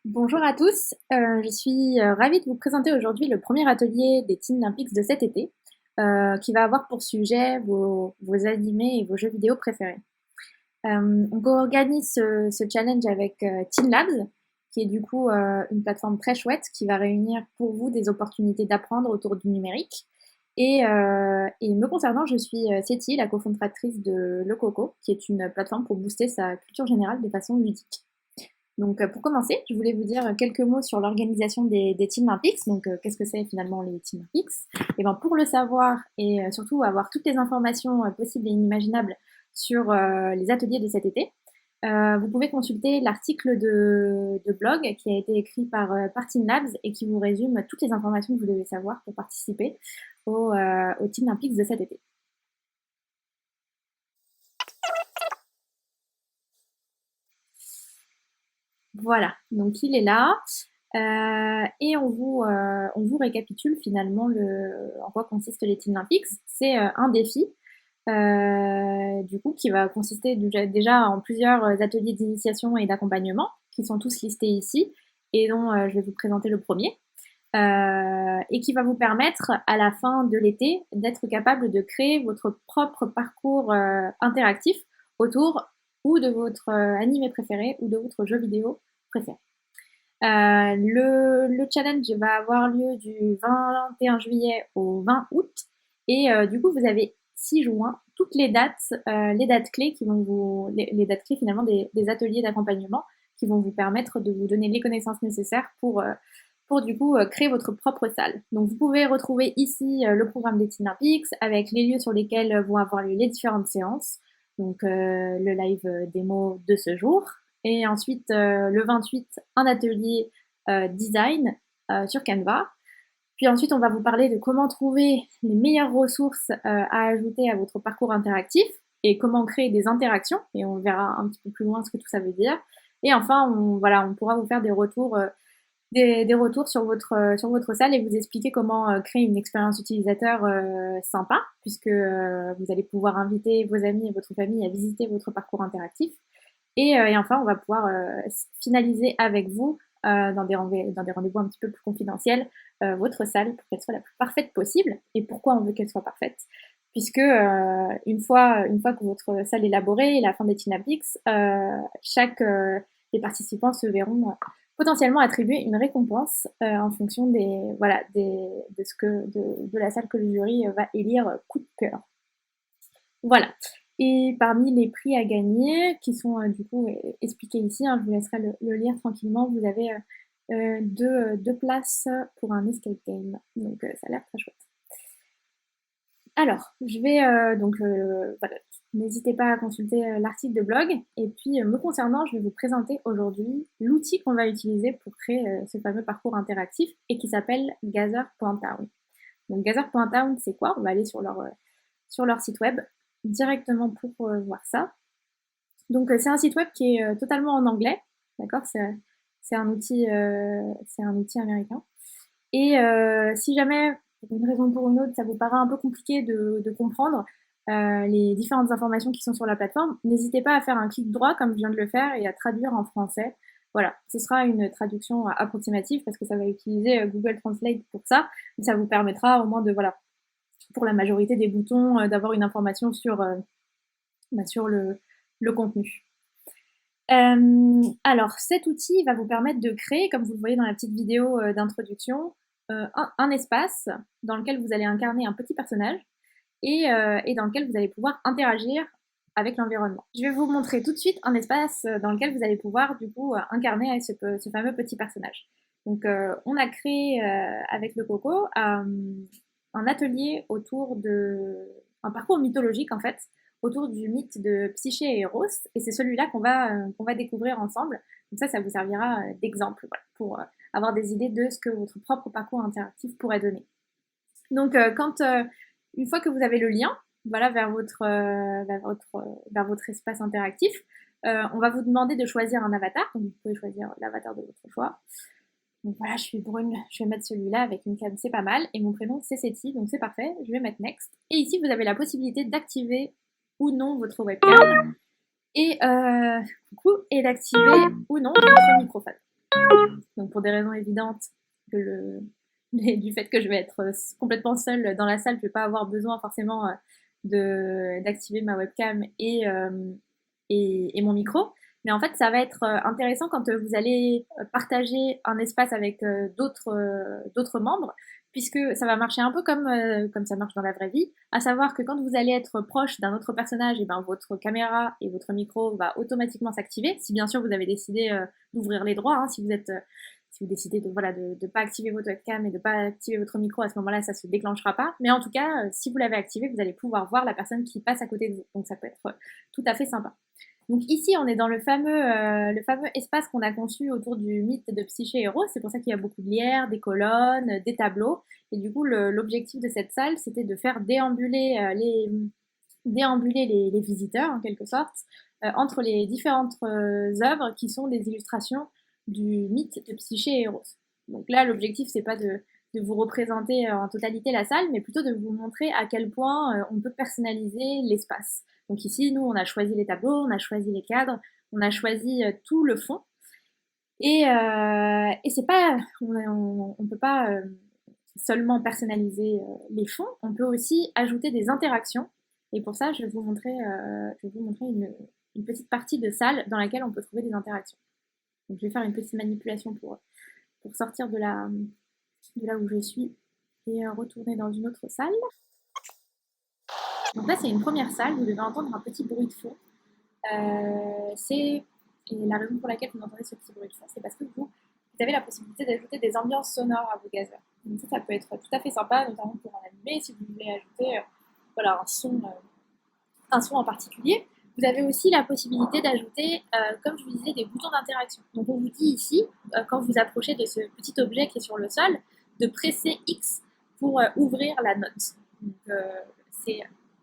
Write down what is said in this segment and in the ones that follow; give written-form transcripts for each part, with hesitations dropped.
Bonjour à tous, je suis ravie de vous présenter aujourd'hui le premier atelier des Teen Olympics de cet été, qui va avoir pour sujet vos animés et vos jeux vidéo préférés. On co-organise ce challenge avec Teen Labs, qui est du coup une plateforme très chouette qui va réunir pour vous des opportunités d'apprendre autour du numérique. Et me concernant, je suis Séti, la cofondatrice de Le Coco, qui est une plateforme pour booster sa culture générale de façon ludique. Donc, pour commencer, je voulais vous dire quelques mots sur l'organisation des Teen Olympics. Donc, qu'est-ce que c'est finalement les Teen Olympics? Et ben, pour le savoir et surtout avoir toutes les informations possibles et inimaginables sur les ateliers de cet été, vous pouvez consulter l'article de blog qui a été écrit par Teen Labs et qui vous résume toutes les informations que vous devez savoir pour participer aux Teen Olympics de cet été. Voilà, donc il est là. Et on vous récapitule finalement en quoi consistent les Teen Olympics. C'est un défi, du coup, qui va consister déjà en plusieurs ateliers d'initiation et d'accompagnement, qui sont tous listés ici, et dont je vais vous présenter le premier, et qui va vous permettre, à la fin de l'été, d'être capable de créer votre propre parcours interactif autour ou de votre animé préféré ou de votre jeu vidéo préféré. Le challenge va avoir lieu du 21 juillet au 20 août. Et du coup, vous avez 6 juin toutes les dates clés qui vont les dates clés finalement des ateliers d'accompagnement qui vont vous permettre de vous donner les connaissances nécessaires pour du coup créer votre propre salle. Donc vous pouvez retrouver ici le programme des Teen Olympics avec les lieux sur lesquels vont avoir lieu les différentes séances. Donc le live démo de ce jour, et ensuite, le 28, un atelier design sur Canva. Puis ensuite, on va vous parler de comment trouver les meilleures ressources à ajouter à votre parcours interactif et comment créer des interactions. Et on verra un petit peu plus loin ce que tout ça veut dire. Et enfin, on pourra vous faire des retours, des retours sur votre salle et vous expliquer comment créer une expérience utilisateur sympa, puisque vous allez pouvoir inviter vos amis et votre famille à visiter votre parcours interactif. Et enfin, on va pouvoir finaliser avec vous, dans des rendez-vous un petit peu plus confidentiels, votre salle pour qu'elle soit la plus parfaite possible. Et pourquoi on veut qu'elle soit parfaite? Puisque une fois que votre salle est élaborée, et la fin des Teen Olympics, les participants se verront potentiellement attribuer une récompense en fonction de la salle que le jury va élire coup de cœur. Voilà. Et parmi les prix à gagner, qui sont du coup expliqués ici, hein, je vous laisserai le lire tranquillement, vous avez deux places pour un escape game. Donc ça a l'air très chouette. Alors, je vais voilà, n'hésitez pas à consulter l'article de blog. Et puis, me concernant, je vais vous présenter aujourd'hui l'outil qu'on va utiliser pour créer ce fameux parcours interactif et qui s'appelle Gather.town. Donc Gather.town, c'est quoi? On va aller sur leur site web directement pour voir ça. Donc c'est un site web qui est totalement en anglais, d'accord? C'est un outil américain. Et si jamais, pour une raison ou pour une autre, ça vous paraît un peu compliqué de comprendre les différentes informations qui sont sur la plateforme, n'hésitez pas à faire un clic droit comme je viens de le faire et à traduire en français. Voilà, ce sera une traduction approximative parce que ça va utiliser Google Translate pour ça, mais ça vous permettra au moins de, voilà, pour la majorité des boutons, d'avoir une information sur le contenu. Alors, cet outil va vous permettre de créer, comme vous le voyez dans la petite vidéo d'introduction, un espace dans lequel vous allez incarner un petit personnage et dans lequel vous allez pouvoir interagir avec l'environnement. Je vais vous montrer tout de suite un espace dans lequel vous allez pouvoir du coup incarner ce fameux petit personnage. Donc, on a créé avec le Coco un atelier autour un parcours mythologique en fait, autour du mythe de Psyché et Eros, et c'est celui-là qu'on va découvrir ensemble. Donc ça vous servira d'exemple, voilà, pour avoir des idées de ce que votre propre parcours interactif pourrait donner. Donc une fois que vous avez le lien, voilà, vers votre espace interactif, on va vous demander de choisir un avatar. Donc vous pouvez choisir l'avatar de votre choix. Donc voilà, je suis brune, je vais mettre celui-là avec une canne, c'est pas mal. Et mon prénom, c'est Seti, donc c'est parfait. Je vais mettre Next. Et ici, vous avez la possibilité d'activer ou non votre webcam. Et coucou, et d'activer ou non votre microphone. pour des raisons évidentes que du fait que je vais être complètement seule dans la salle, je vais pas avoir besoin forcément d'activer ma webcam et mon micro. Mais en fait, ça va être intéressant quand vous allez partager un espace avec d'autres membres, puisque ça va marcher un peu comme ça marche dans la vraie vie, à savoir que quand vous allez être proche d'un autre personnage, et ben votre caméra et votre micro va automatiquement s'activer, si bien sûr vous avez décidé d'ouvrir les droits, hein, si vous décidez de pas activer votre webcam et de pas activer votre micro, à ce moment-là, ça se déclenchera pas. Mais en tout cas, si vous l'avez activé, vous allez pouvoir voir la personne qui passe à côté de vous. Donc ça peut être tout à fait sympa. Donc ici, on est dans le fameux espace qu'on a conçu autour du mythe de Psyché et Eros. C'est pour ça qu'il y a beaucoup de lierres, des colonnes, des tableaux. Et du coup, l'objectif de cette salle, c'était de faire déambuler les visiteurs, en quelque sorte, entre les différentes œuvres qui sont des illustrations du mythe de Psyché et Eros. Donc là, l'objectif, c'est pas de vous représenter en totalité la salle, mais plutôt de vous montrer à quel point on peut personnaliser l'espace. Donc ici, nous, on a choisi les tableaux, on a choisi les cadres, on a choisi tout le fond. Et c'est pas, on peut pas seulement personnaliser les fonds, on peut aussi ajouter des interactions. Et pour ça, je vais vous montrer une petite partie de salle dans laquelle on peut trouver des interactions. Donc je vais faire une petite manipulation pour sortir de là où je suis et retourner dans une autre salle. Donc là, c'est une première salle, vous devez entendre un petit bruit de fond. Et la raison pour laquelle vous entendez ce petit bruit de fond, c'est parce que vous avez la possibilité d'ajouter des ambiances sonores à vos gazeurs. Donc ça peut être tout à fait sympa, notamment pour un animé, si vous voulez ajouter un son en particulier. Vous avez aussi la possibilité d'ajouter, comme je vous disais, des boutons d'interaction. Donc on vous dit ici, quand vous approchez de ce petit objet qui est sur le sol, de presser X pour ouvrir la note. Donc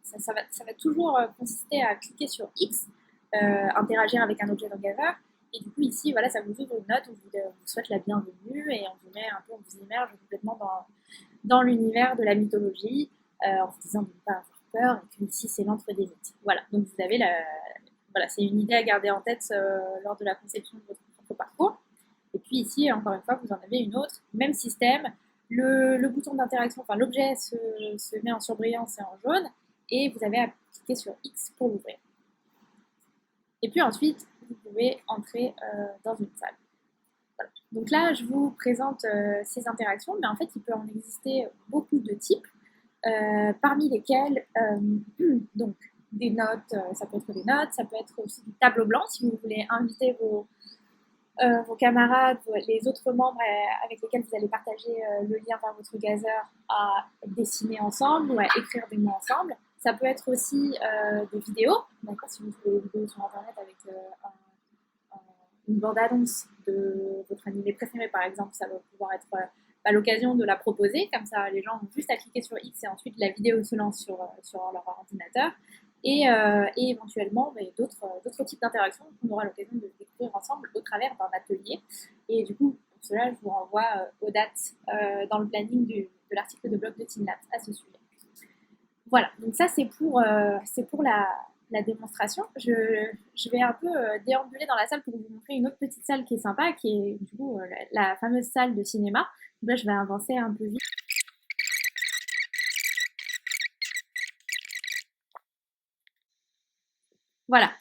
ça va toujours consister à cliquer sur X, interagir avec un objet d'engageur. Et du coup ici, voilà, ça vous ouvre une note, on vous souhaite la bienvenue et on vous immerge complètement dans l'univers de la mythologie, en vous disant de ne pas avoir peur, et puis ici c'est l'antre des mythes. Voilà, donc vous avez c'est une idée à garder en tête lors de la conception de votre propre parcours. Et puis ici, encore une fois, vous en avez une autre, même système. Le bouton d'interaction, enfin l'objet se met en surbrillance et en jaune, et vous avez à cliquer sur X pour l'ouvrir. Et puis ensuite, vous pouvez entrer dans une salle. Voilà. Donc là, je vous présente ces interactions, mais en fait, il peut en exister beaucoup de types, parmi lesquels, donc, des notes, ça peut être des notes, ça peut être aussi du tableau blanc, si vous voulez inviter vos camarades, les autres membres avec lesquels vous allez partager le lien vers votre gazeur à dessiner ensemble ou à écrire des mots ensemble. Ça peut être aussi des vidéos, d'accord, si vous trouvez des vidéos sur internet avec une bande-annonce de votre animé préféré par exemple, ça va pouvoir être à l'occasion de la proposer, comme ça les gens ont juste à cliquer sur X et ensuite la vidéo se lance sur leur ordinateur. Et éventuellement d'autres types d'interactions qu'on aura l'occasion de découvrir ensemble au travers d'un atelier. Et du coup, pour cela, je vous renvoie aux dates dans le planning de l'article de blog de TeamLabs à ce sujet. Voilà, donc ça c'est pour la démonstration. Je vais un peu déambuler dans la salle pour vous montrer une autre petite salle qui est sympa, qui est du coup la fameuse salle de cinéma. Donc là, je vais avancer un peu vite. Voilà.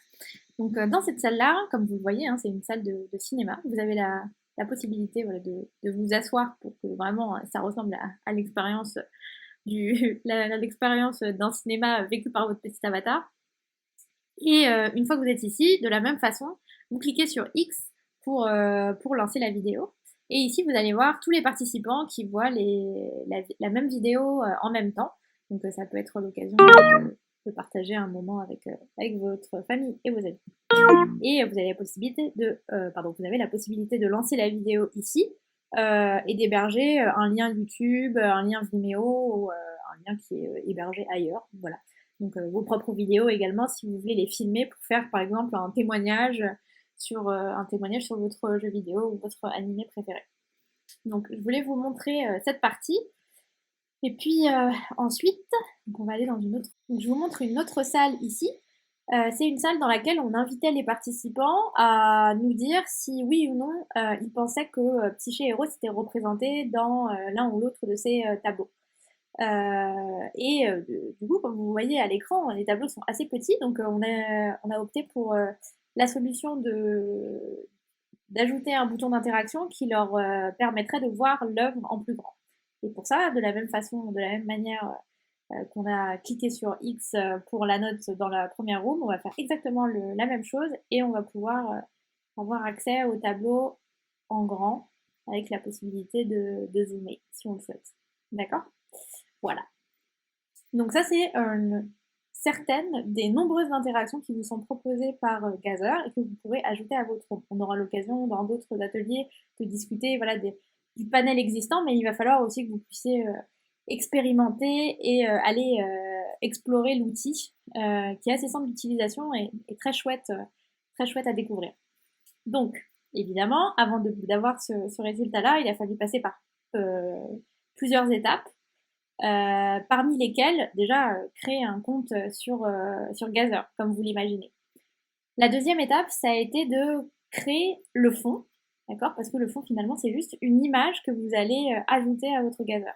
Donc dans cette salle-là, comme vous le voyez, hein, c'est une salle de cinéma. Vous avez la possibilité de vous asseoir pour que vraiment ça ressemble à l'expérience l'expérience d'un cinéma vécu par votre petit avatar. Et une fois que vous êtes ici, de la même façon, vous cliquez sur X pour lancer la vidéo. Et ici, vous allez voir tous les participants qui voient la même vidéo en même temps. Donc ça peut être l'occasion de partager un moment avec votre famille et vos amis. Et vous avez la possibilité de lancer la vidéo ici et d'héberger un lien YouTube, un lien Vimeo ou un lien qui est hébergé ailleurs. Voilà. Donc vos propres vidéos également si vous voulez les filmer pour faire par exemple un témoignage sur votre jeu vidéo ou votre animé préféré. Donc je voulais vous montrer cette partie. Et puis ensuite, donc on va aller dans une autre. Donc, je vous montre une autre salle ici. C'est une salle dans laquelle on invitait les participants à nous dire si oui ou non ils pensaient que Psyché et Rose étaient représentés dans l'un ou l'autre de ces tableaux. Du coup, comme vous voyez à l'écran, les tableaux sont assez petits, donc on a opté pour la solution d'ajouter un bouton d'interaction qui leur permettrait de voir l'œuvre en plus grand. Et pour ça, de la même façon, de la même manière qu'on a cliqué sur X pour la note dans la première room, on va faire exactement la même chose et on va pouvoir avoir accès au tableau en grand avec la possibilité de zoomer si on le souhaite. D'accord? Voilà. Donc ça, c'est certaines des nombreuses interactions qui vous sont proposées par Gazer et que vous pourrez ajouter à votre room. On aura l'occasion dans d'autres ateliers de discuter voilà, du panel existant, mais il va falloir aussi que vous puissiez expérimenter et aller explorer l'outil qui est assez simple d'utilisation et très chouette à découvrir. Donc, évidemment, avant d'avoir ce résultat-là, il a fallu passer par plusieurs étapes parmi lesquels déjà créer un compte sur Gazer, comme vous l'imaginez. La deuxième étape, ça a été de créer le fond, d'accord? Parce que le fond, finalement, c'est juste une image que vous allez ajouter à votre Gazer.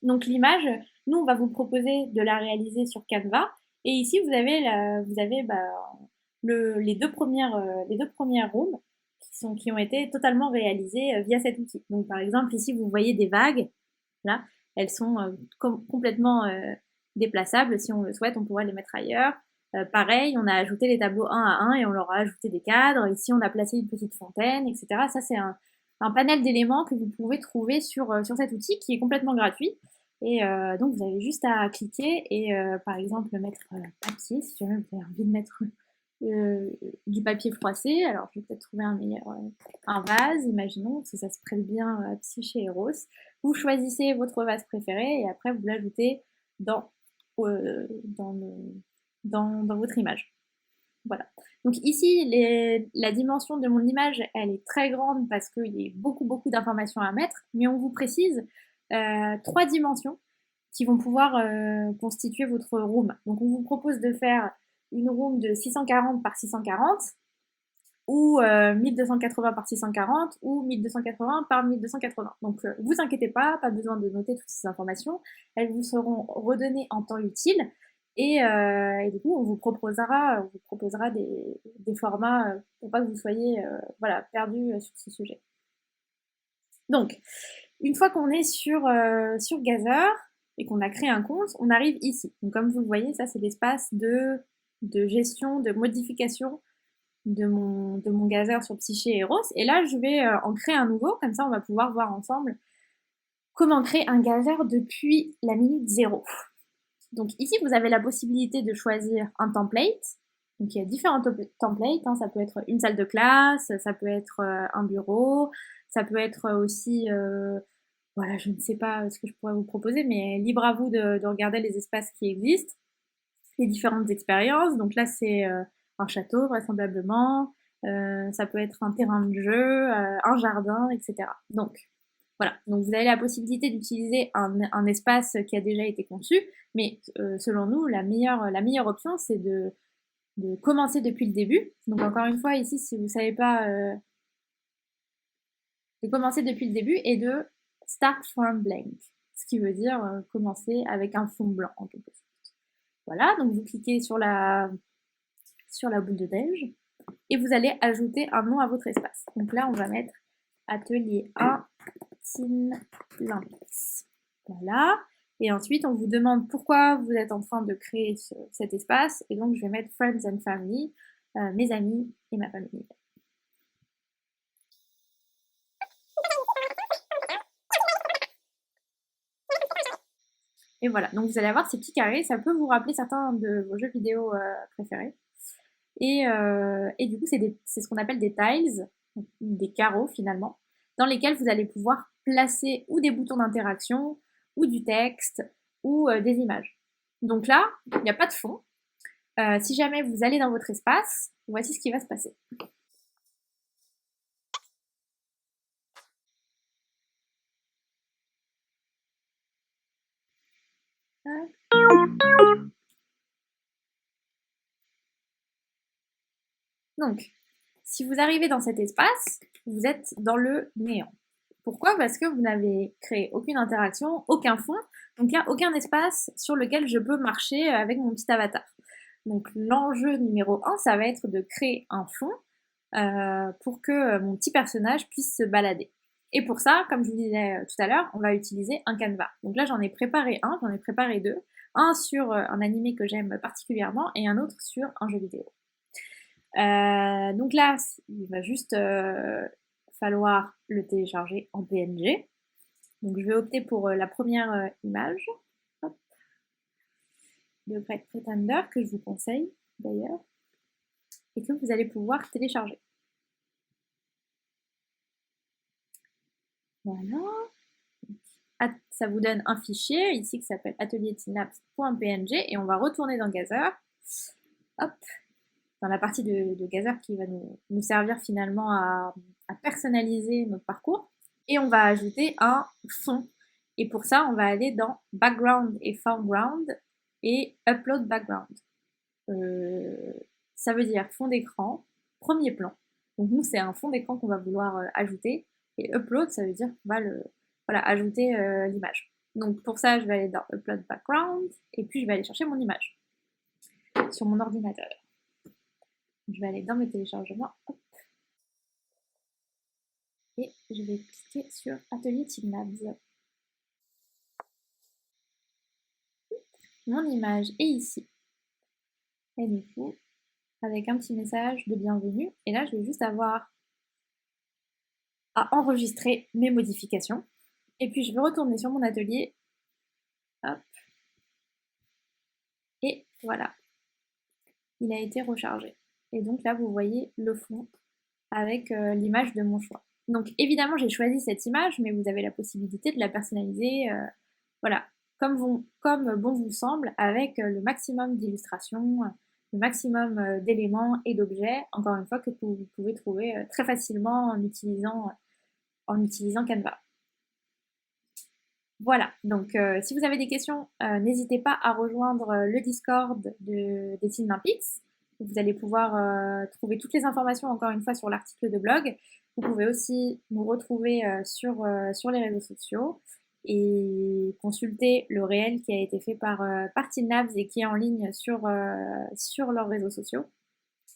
Donc l'image, nous, on va vous proposer de la réaliser sur Canva. Et ici, vous avez, les deux premières rooms qui ont été totalement réalisées via cet outil. Donc par exemple, ici, vous voyez des vagues. Là, elles sont complètement déplaçables. Si on le souhaite, on pourrait les mettre ailleurs. Pareil, on a ajouté les tableaux un à un et on leur a ajouté des cadres. Ici, on a placé une petite fontaine, etc. Ça, c'est un panel d'éléments que vous pouvez trouver sur cet outil qui est complètement gratuit. Et donc, vous avez juste à cliquer et, par exemple, mettre papier, si jamais vous avez envie de mettre euh, du papier froissé. Alors, je vais peut-être trouver un meilleur, un vase, imaginons, parce que ça se prête bien à Psyché et Rose. Vous choisissez votre vase préféré et après, vous l'ajoutez dans, dans, dans votre image. Voilà. Donc ici, la dimension de mon image, elle est très grande parce qu'il y a beaucoup d'informations à mettre, mais on vous précise trois dimensions qui vont pouvoir constituer votre room. Donc on vous propose de faire une room de 640 par 640 ou 1280 par 640 ou 1280 par 1280. Donc vous inquiétez pas besoin de noter toutes ces informations, elles vous seront redonnées en temps utile et du coup on vous proposera des formats pour pas que vous soyez voilà, perdus sur ce sujet. Donc une fois qu'on est sur Gazer et qu'on a créé un compte, on arrive ici. Donc comme vous le voyez, ça c'est l'espace de gestion, de modification de mon Gazer sur Psyché et Rose. Et là, je vais en créer un nouveau, comme ça on va pouvoir voir ensemble comment créer un Gazer depuis la minute 0. Donc ici, vous avez la possibilité de choisir un template. Donc il y a différents templates, hein. Ça peut être une salle de classe, ça peut être un bureau, ça peut être aussi, voilà, je ne sais pas ce que je pourrais vous proposer, mais libre à vous de regarder les espaces qui existent, les différentes expériences. Donc là, c'est un château vraisemblablement, ça peut être un terrain de jeu, un jardin, etc. Donc voilà, donc vous avez la possibilité d'utiliser un espace qui a déjà été conçu, mais selon nous, la meilleure option, c'est de commencer depuis le début. Donc encore une fois, ici, si vous ne savez pas, de commencer depuis le début et de start from blank, ce qui veut dire commencer avec un fond blanc en quelque sorte. Voilà, donc vous cliquez sur la boule de neige et vous allez ajouter un nom à votre espace. Donc là, on va mettre atelier 1 Tin Lympics. Voilà. Et ensuite, on vous demande pourquoi vous êtes en train de créer cet espace. Et donc, je vais mettre Friends and Family, mes amis et ma famille. Et voilà, donc vous allez avoir ces petits carrés, ça peut vous rappeler certains de vos jeux vidéo préférés. Et du coup, c'est ce qu'on appelle des tiles, des carreaux finalement, dans lesquels vous allez pouvoir placer ou des boutons d'interaction, ou du texte, ou des images. Donc là, il n'y a pas de fond. Si jamais vous allez dans votre espace, voici ce qui va se passer. Donc, si vous arrivez dans cet espace, vous êtes dans le néant. Pourquoi? Parce que vous n'avez créé aucune interaction, aucun fond, donc il n'y a aucun espace sur lequel je peux marcher avec mon petit avatar. Donc l'enjeu numéro 1, ça va être de créer un fond pour que mon petit personnage puisse se balader. Et pour ça, comme je vous disais tout à l'heure, on va utiliser un canevas. Donc là, j'en ai préparé un, j'en ai préparé deux. Un sur un animé que j'aime particulièrement et un autre sur un jeu vidéo. Donc là, il va juste falloir le télécharger en PNG. Donc je vais opter pour la première image. Hop. De Great Pretender, que je vous conseille d'ailleurs, et que vous allez pouvoir télécharger. Voilà. Ça vous donne un fichier ici qui s'appelle atelierteenapps.png et on va retourner dans Gazer. Hop, dans la partie de Gazer qui va nous servir finalement à personnaliser notre parcours. Et on va ajouter un fond. Et pour ça, on va aller dans Background et Foreground et Upload Background. Ça veut dire fond d'écran, premier plan. Donc nous, c'est un fond d'écran qu'on va vouloir ajouter. Et Upload, ça veut dire qu'on va ajouter l'image. Donc pour ça, je vais aller dans Upload Background et puis je vais aller chercher mon image sur mon ordinateur. Je vais aller dans mes téléchargements. Hop. Et je vais cliquer sur Atelier TeamLabs. Mon image est ici. Et du coup, avec un petit message de bienvenue. Et là, je vais juste avoir à enregistrer mes modifications. Et puis, je vais retourner sur mon atelier. Hop. Et voilà. Il a été rechargé. Et donc là, vous voyez le fond avec l'image de mon choix. Donc évidemment, j'ai choisi cette image, mais vous avez la possibilité de la personnaliser, voilà, comme bon vous semble, avec le maximum d'illustrations, le maximum d'éléments et d'objets, encore une fois, que vous pouvez trouver très facilement en utilisant Canva. Voilà, donc si vous avez des questions, n'hésitez pas à rejoindre le Discord des Teen Olympics. Vous allez pouvoir trouver toutes les informations encore une fois sur l'article de blog. Vous pouvez aussi nous retrouver sur les réseaux sociaux et consulter le réel qui a été fait par Teen Labs et qui est en ligne sur leurs réseaux sociaux,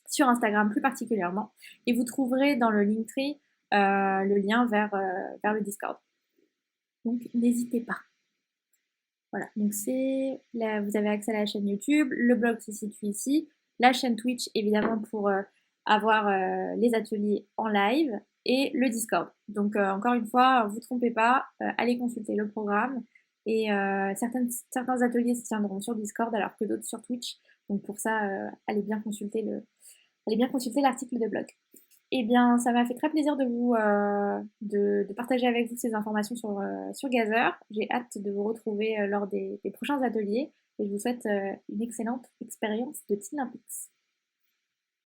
sur Instagram plus particulièrement. Et vous trouverez dans le Linktree le lien vers le Discord. Donc n'hésitez pas. Voilà, donc vous avez accès à la chaîne YouTube, le blog se situe ici, la chaîne Twitch évidemment pour avoir les ateliers en live et le Discord. Donc encore une fois, vous trompez pas, allez consulter le programme et certains ateliers se tiendront sur Discord alors que d'autres sur Twitch. Donc pour ça, allez bien consulter l'article de blog. Eh bien, ça m'a fait très plaisir de partager avec vous ces informations sur Gazer. J'ai hâte de vous retrouver lors des prochains ateliers et je vous souhaite une excellente expérience de Teen Olympics.